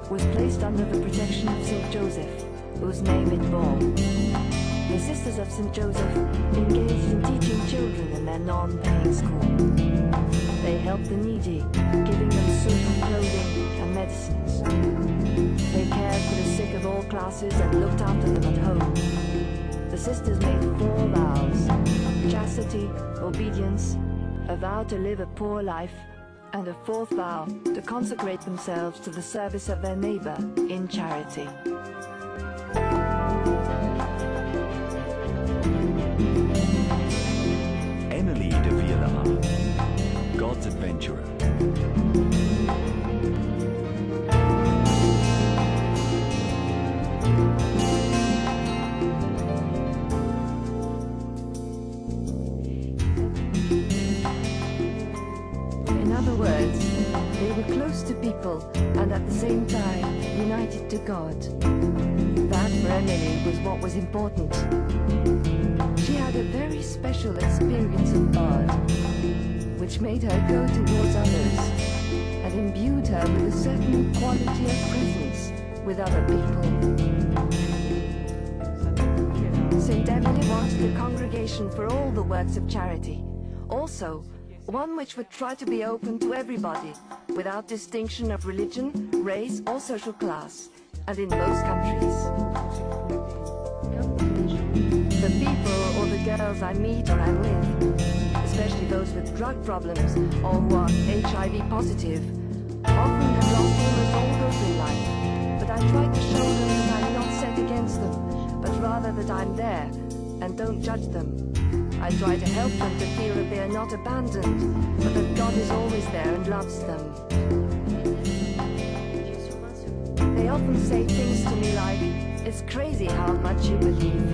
was placed under the protection of St. Joseph, whose name it bore. The Sisters of St. Joseph engaged in teaching children in their non-paying school. They helped the needy, giving them soup and clothing and medicines. They cared for the sick of all classes and looked after them at home. The sisters made 4 vows: chastity, obedience, a vow to live a poor life, and a 4th vow to consecrate themselves to the service of their neighbor in charity. Emilie de Vialar, God's adventurer. In other words, they were close to people and at the same time united to God. That for Emilie was what was important. She had a very special experience of God, which made her go towards others and imbued her with a certain quality of presence with other people. St. Emilie wanted a congregation for all the works of charity. Also, one which would try to be open to everybody, without distinction of religion, race or social class, and in most countries. The people or the girls I meet or am with, especially those with drug problems or who are HIV positive, often have lost almost all hope in life, but I try to show them that I'm not set against them, but rather that I'm there and don't judge them. I try to help them to feel that they are not abandoned, but that God is always there and loves them. They often say things to me like, "It's crazy how much you believe."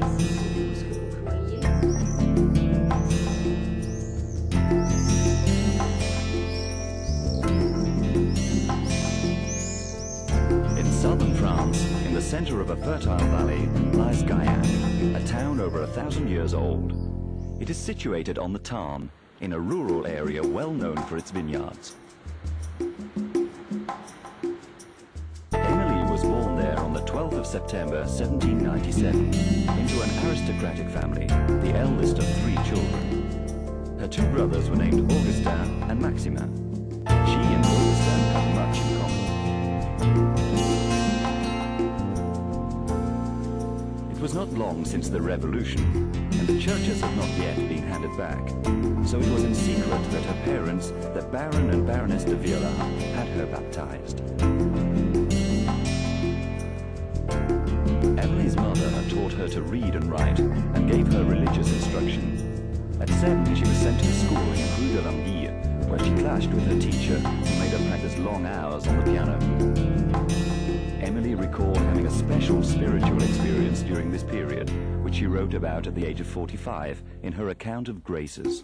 In southern France, in the center of a fertile valley, lies Guyane, a town over 1,000 years old. It is situated on the Tarn, in a rural area well known for its vineyards. Emilie was born there on the 12th of September 1797 into an aristocratic family, the eldest of 3 children. Her 2 brothers were named Augustin and Maximin. She and Augustin have much in common. It was not long since the Revolution, and the churches had not yet been handed back, so it was in secret that her parents, the Baron and Baroness de Vialar, had her baptized. Emilie's mother had taught her to read and write, and gave her religious instruction. At 7, she was sent to a school in Rue de l'Anguille, where she clashed with her teacher, who made her practice long hours on the piano. Emilie recalled having a special spiritual experience during this period, which she wrote about at the age of 45 in her account of graces.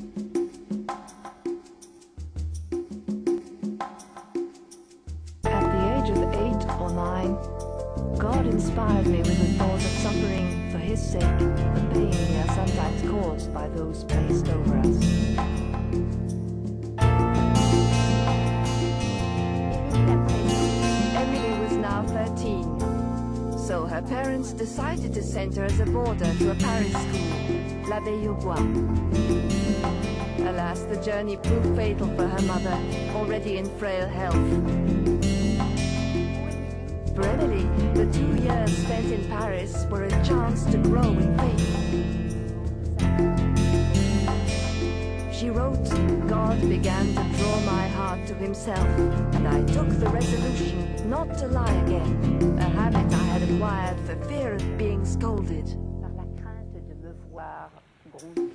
At the age of 8 or 9, God inspired me with the thought of suffering for His sake the pain we are sometimes caused by those placed over us. Emilie was now 13. So her parents decided to send her as a boarder to a Paris school, l'Abbaye aux Bois. Alas, the journey proved fatal for her mother, already in frail health. For Emilie, the 2 years spent in Paris were a chance to grow in faith. She wrote, "God began to draw my heart to Himself, and I took the resolution not to lie again, a habit I had acquired for fear of being scolded." Par la crainte de me voir gronder.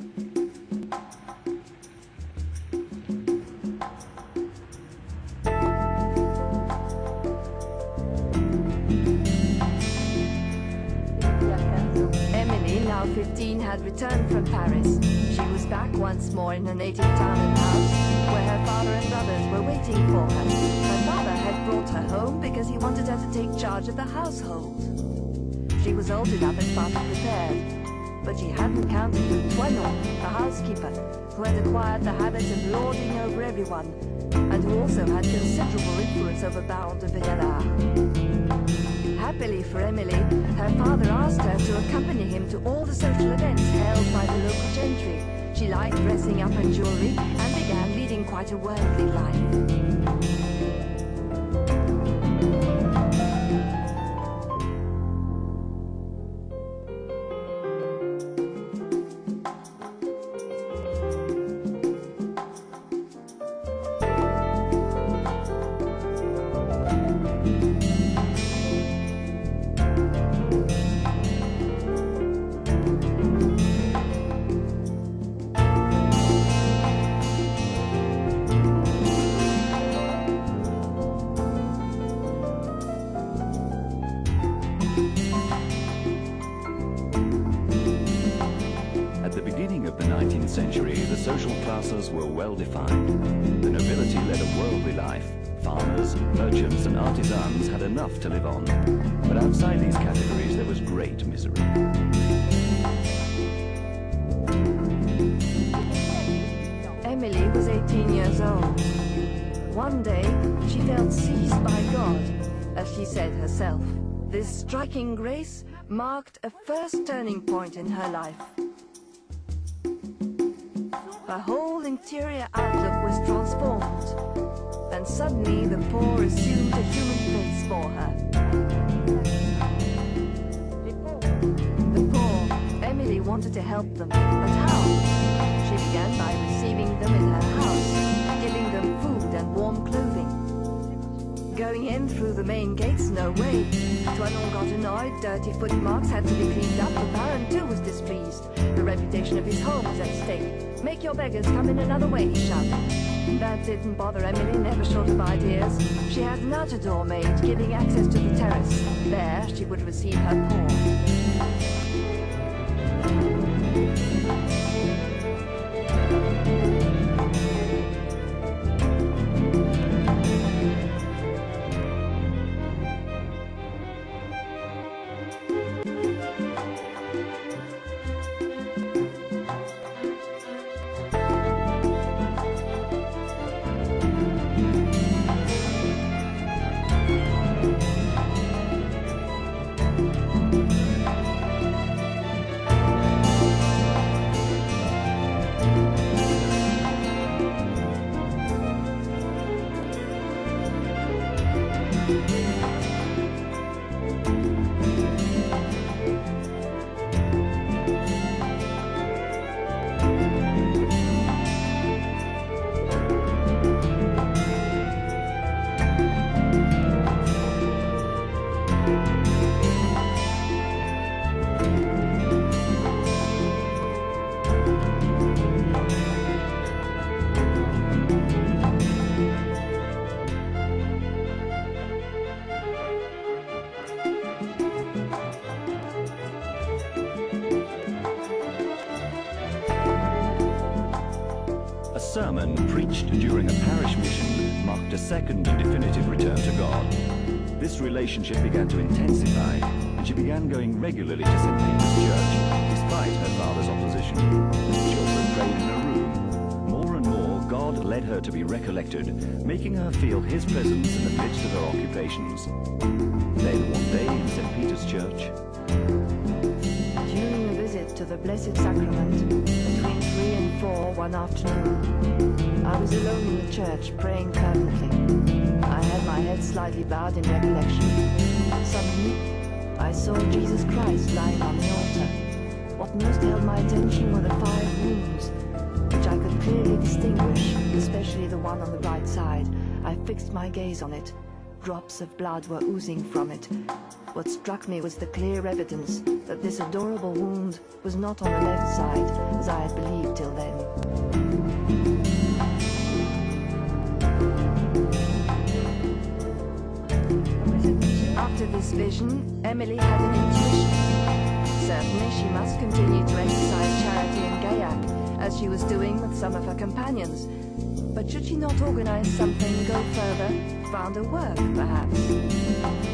Emilie, now 15, had returned from Paris. She was back once more in her native town and house, where her father and brothers were waiting for her. Her father had brought her home because he wanted her to take charge of the household. She was old enough and partly prepared, but she hadn't counted with Toinon, the housekeeper, who had acquired the habit of lording over everyone, and who also had considerable influence over Baron de Vialar. Happily for Emilie, her father asked her to accompany him to all the social events held by the local gentry. She liked dressing up in jewelry and began leading quite a worldly life. Century, the social classes were well defined. The nobility led a worldly life. Farmers, merchants and artisans had enough to live on. But outside these categories there was great misery. Emilie was 18 years old. One day she felt seized by God, as she said herself. This striking grace marked a first turning point in her life. Her whole interior outlook was transformed, and suddenly the poor assumed a human face for her. The poor, Emilie wanted to help them, but how? She began by receiving them in her house, giving them food and warm clothing. Going in through the main gates, no way. Toinon got annoyed, dirty footmarks had to be cleaned up, the Baron too was displeased. The reputation of his home was at stake. "Make your beggars come in another way," he shouted. That didn't bother Emilie, never short of ideas. She had an outer door made, giving access to the terrace. There she would receive her poor. A sermon preached during a parish mission marked a second and definitive return to God. This relationship began to intensify, and she began going regularly to St. Peter's Church, despite her father's opposition. She also prayed in a room. More and more, God led her to be recollected, making her feel His presence in the midst of her occupations. Then, one day in St. Peter's Church, During a visit to the Blessed Sacrament, between 3 and 4 one afternoon, I was alone in the church praying fervently. I had my head slightly bowed in recollection. Suddenly, I saw Jesus Christ lying on the altar. What most held my attention were the 5 wounds, which I could clearly distinguish, especially the one on the right side. I fixed my gaze on it. Drops of blood were oozing from it. What struck me was the clear evidence that this adorable wound was not on the left side, as I had believed till then. After this vision, Emilie had an intuition. Certainly she must continue to exercise charity in Gaillac, as she was doing with some of her companions. But should she not organize something, go further, found a work, perhaps?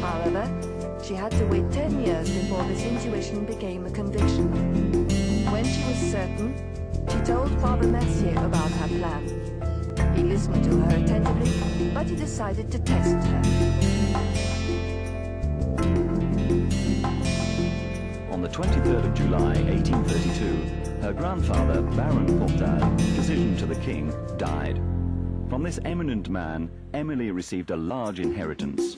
However, she had to wait 10 years before this intuition became a conviction. When she was certain, she told Father Mercier about her plan. He listened to her attentively, but he decided to test her. 23rd of July, 1832, her grandfather, Baron Portal, physician to the king, died. From this eminent man, Emilie received a large inheritance.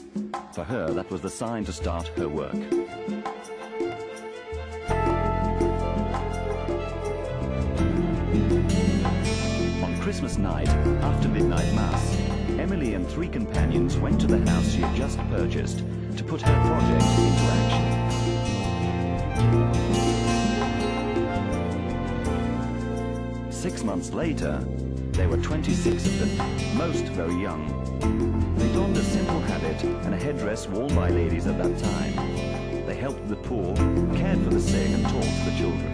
For her, that was the sign to start her work. On Christmas night, after midnight mass, Emilie and 3 companions went to the house she had just purchased to put her project into action. 6 months later, there were 26 of them, most very young. They donned a simple habit and a headdress worn by ladies at that time. They helped the poor, cared for the sick, and taught the children.